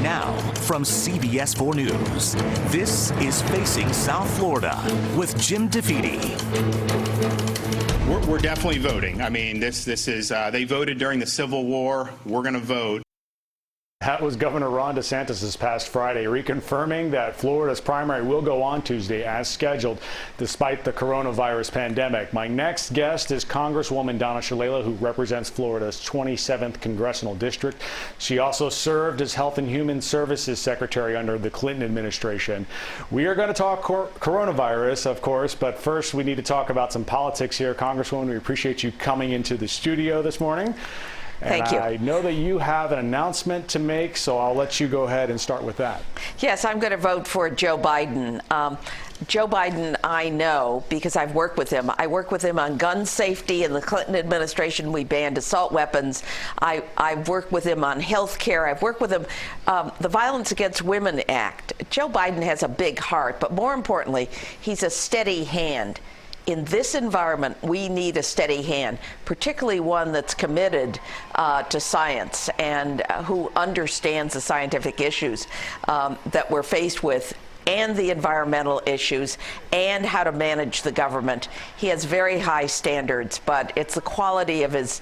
Now, from CBS 4 News, this is Facing South Florida with Jim DeFede. We're definitely voting. I mean, this is, they voted during the Civil War. We're going to vote. That was Governor Ron DeSantis this past Friday, reconfirming that Florida's primary will go on Tuesday as scheduled, despite the coronavirus pandemic. My next guest is Congresswoman Donna Shalala, who represents Florida's 27th Congressional District. She also served as Health and Human Services Secretary under the Clinton administration. We are going to talk coronavirus, of course, but first we need to talk about some politics here. Congresswoman, we appreciate you coming into the studio this morning. Thank you. I know that you have an announcement to make, so I'll let you go ahead and start with that. Yes, I'm going to vote for Joe Biden. Joe Biden, I know because I've worked with him. I worked with him on gun safety. In the Clinton administration, we banned assault weapons. I've worked with him on health care. I've worked with him, the Violence Against Women Act. Joe Biden has a big heart, but more importantly, he's a steady hand. In this environment, we need a steady hand, particularly one that's committed to science and who understands the scientific issues that we're faced with and the environmental issues and how to manage the government. He has very high standards, but it's the quality of his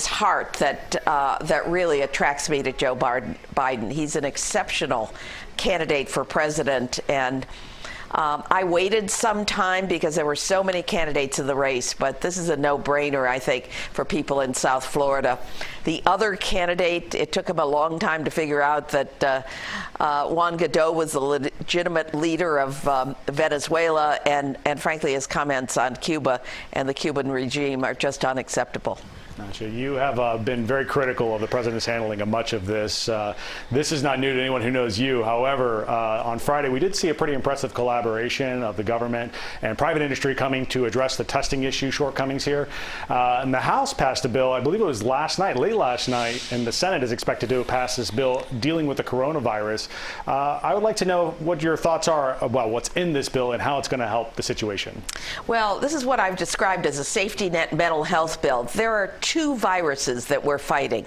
heart that really attracts me to Joe Biden. He's an exceptional candidate for president, and I waited some time because there were so many candidates in the race, but this is a no-brainer, I think, for people in South Florida. The other candidate, it took him a long time to figure out that Juan Guaido was the legitimate leader of Venezuela, and frankly, his comments on Cuba and the Cuban regime are just unacceptable. Gotcha. You have been very critical of the president's handling of much of this. This is not new to anyone who knows you. However, on Friday, we did see a pretty impressive collaboration of the government and private industry coming to address the testing issue shortcomings here. And the House passed a bill, I believe it was late last night, and the Senate is expected to pass this bill dealing with the coronavirus. I would like to know what your thoughts are about what's in this bill and how it's going to help the situation. Well, this is what I've described as a safety net mental health bill. There are two viruses that we're fighting.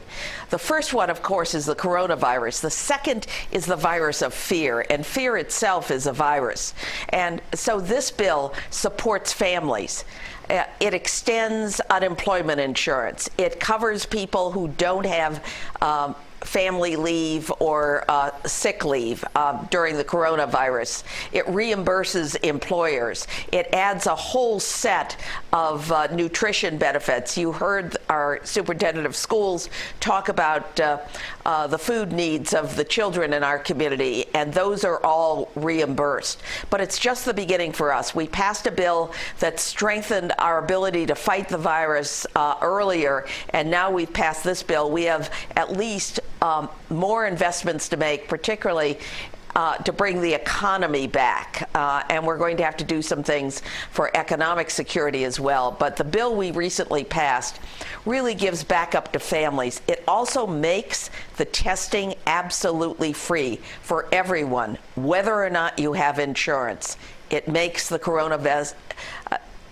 The first one, of course, is the coronavirus. The second is the virus of fear, and fear itself is a virus. And so this bill supports families. It extends unemployment insurance. It covers people who don't have family leave or sick leave during the coronavirus. It reimburses employers. It adds a whole set of nutrition benefits. You heard our superintendent of schools talk about the food needs of the children in our community, and those are all reimbursed. But it's just the beginning for us. We passed a bill that strengthened our ability to fight the virus earlier, and now we've passed this bill. We have at least more investments to make, particularly to bring the economy back. And we're going to have to do some things for economic security as well. But the bill we recently passed really gives backup to families. It also makes the testing absolutely free for everyone, whether or not you have insurance. It makes the coronavirus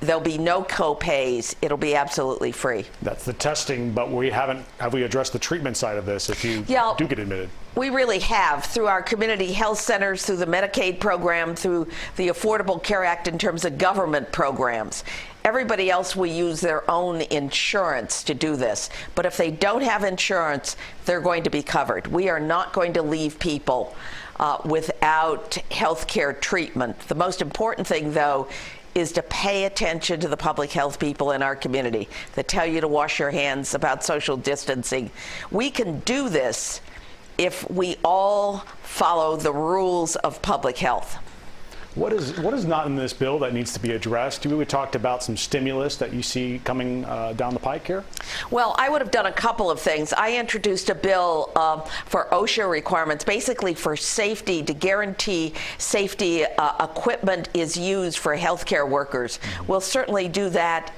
there'll be no co-pays. It'll be absolutely free. That's the testing, but have we addressed the treatment side of this if you do get admitted? We really have, through our community health centers, through the Medicaid program, through the Affordable Care Act in terms of government programs. Everybody else will use their own insurance to do this. But if they don't have insurance, they're going to be covered. We are not going to leave people without health care treatment. The most important thing, though, is to pay attention to the public health people in our community that tell you to wash your hands, about social distancing. We can do this if we all follow the rules of public health. What is not in this bill that needs to be addressed? We talked about some stimulus that you see coming down the pike here. Well, I would have done a couple of things. I introduced a bill for OSHA requirements, basically for safety, to guarantee safety equipment is used for healthcare workers. We'll certainly do that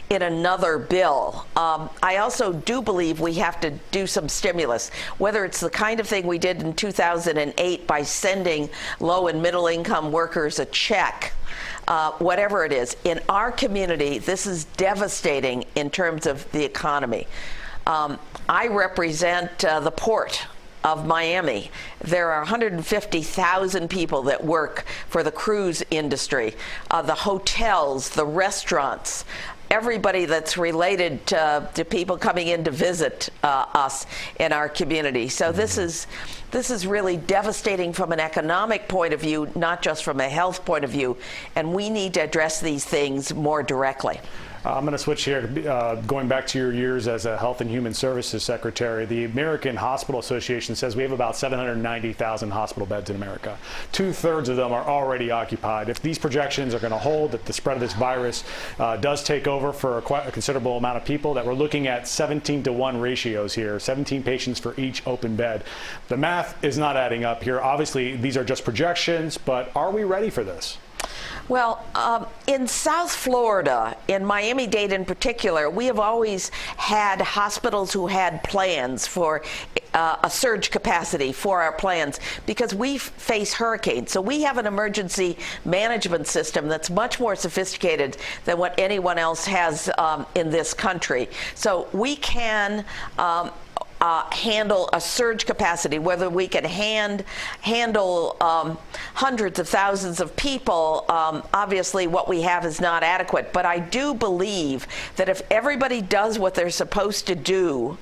in another bill. I also do believe we have to do some stimulus, whether it's the kind of thing we did in 2008 by sending low and middle income workers a check, whatever it is. In our community, this is devastating in terms of the economy. I represent the port of Miami. There are 150,000 people that work for the cruise industry, the hotels, the restaurants, everybody that's related to people coming in to visit us in our community. So this is really devastating from an economic point of view, not just from a health point of view, and we need to address these things more directly. I'm going to switch here, going back to your years as a Health and Human Services Secretary. The American Hospital Association says we have about 790,000 hospital beds in America. 2/3 of them are already occupied. If these projections are going to hold, that the spread of this virus does take over for a considerable amount of people, that we're looking at 17-to-1 ratios here, 17 patients for each open bed. The math is not adding up here. Obviously, these are just projections, but are we ready for this? Well, in South Florida, in Miami-Dade in particular, we have always had hospitals who had plans for a surge capacity for our plans because we face hurricanes. So we have an emergency management system that's much more sophisticated than what anyone else has in this country. So we can handle a surge capacity, whether we can handle hundreds of thousands of people. Obviously what we have is not adequate, but I do believe that if everybody does what they're supposed to do,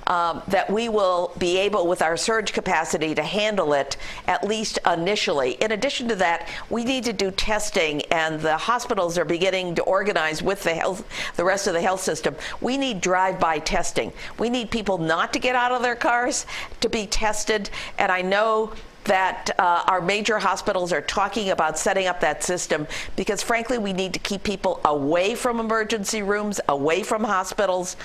that we will be able, with our surge capacity, to handle it, at least initially. In addition to that, we need to do testing, and the hospitals are beginning to organize with the rest of the health system. We need drive-by testing. We need people not to get out of their cars to be tested, and I know that our major hospitals are talking about setting up that system because, frankly, we need to keep people away from emergency rooms, away from hospitals,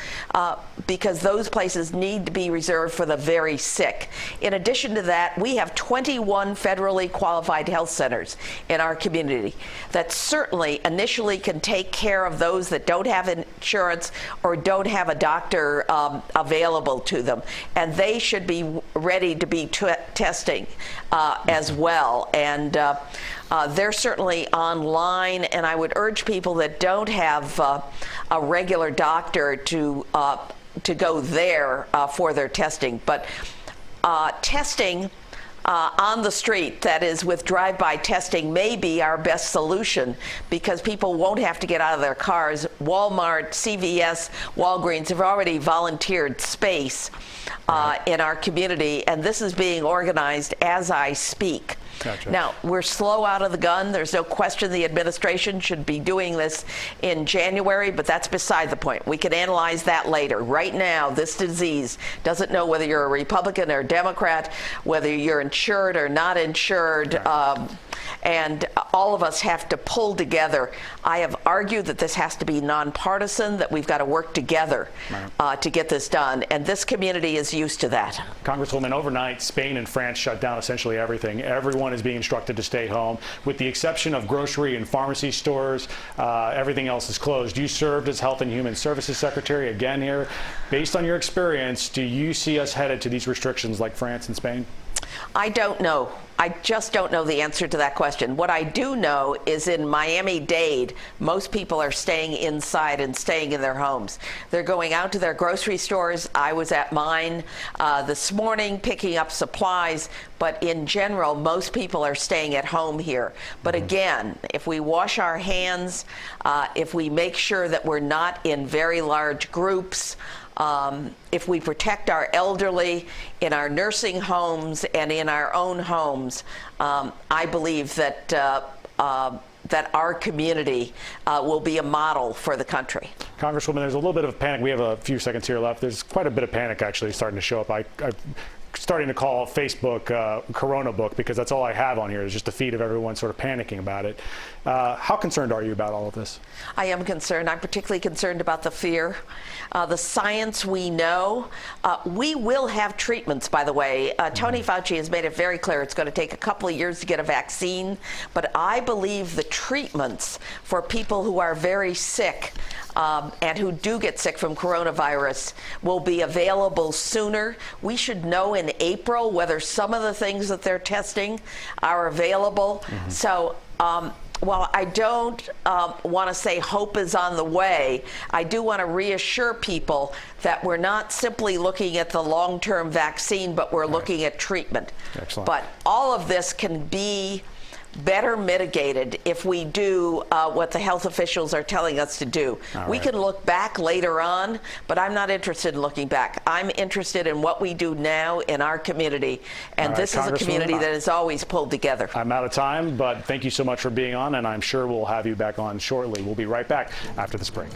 because those places need to be reserved for the very sick. In addition to that, we have 21 federally qualified health centers in our community that certainly initially can take care of those that don't have insurance or don't have a doctor available to them, and they should be ready to be testing as well, and they're certainly online, and I would urge people that don't have a regular doctor to go there for their testing. But testing on the street, that is with drive-by testing, may be our best solution because people won't have to get out of their cars. Walmart, CVS, Walgreens have already volunteered space in our community, and this is being organized as I speak. Gotcha. Now, we're slow out of the gun. There's no question the administration should be doing this in January, but that's beside the point. We can analyze that later. Right now, this disease doesn't know whether you're a Republican or a Democrat, whether you're insured or not insured. Right. And all of us have to pull together. I have argued that this has to be nonpartisan, that we've got to work together to get this done, and this community is used to that. Congresswoman, overnight, Spain and France shut down essentially everything. Everyone is being instructed to stay home, with the exception of grocery and pharmacy stores. Everything else is closed. You served as Health and Human Services Secretary again here. Based on your experience, do you see us headed to these restrictions like France and Spain? I don't know. I just don't know the answer to that question. What I do know is in Miami-Dade, most people are staying inside and staying in their homes. They're going out to their grocery stores. I was at mine this morning picking up supplies, but in general, most people are staying at home here. But again, if we wash our hands, if we make sure that we're not in very large groups, if we protect our elderly in our nursing homes and in our own homes, I believe that that our community will be a model for the country. Congresswoman, there's a little bit of panic. We have a few seconds here left. There's quite a bit of panic actually starting to show up. I'm starting to call Facebook Corona Book because that's all I have on here is just a feed of everyone sort of panicking about it. How concerned are you about all of this? I am concerned. I'm particularly concerned about the fear. The science we know. We will have treatments, by the way. Tony Fauci has made it very clear it's going to take a couple of years to get a vaccine, but I believe the treatments for people who are very sick and who do get sick from coronavirus will be available sooner. We should know in April whether some of the things that they're testing are available. So Well, I don't want to say hope is on the way. I do want to reassure people that we're not simply looking at the long-term vaccine, but we're looking at treatment. Excellent. But all of this can be better mitigated if we do what the health officials are telling us to do. We can look back later on, but I'm not interested in looking back. I'm interested in what we do now in our community, and this is a community that is always pulled together. I'm out of time, but thank you so much for being on, and I'm sure we'll have you back on shortly. We'll be right back after this break.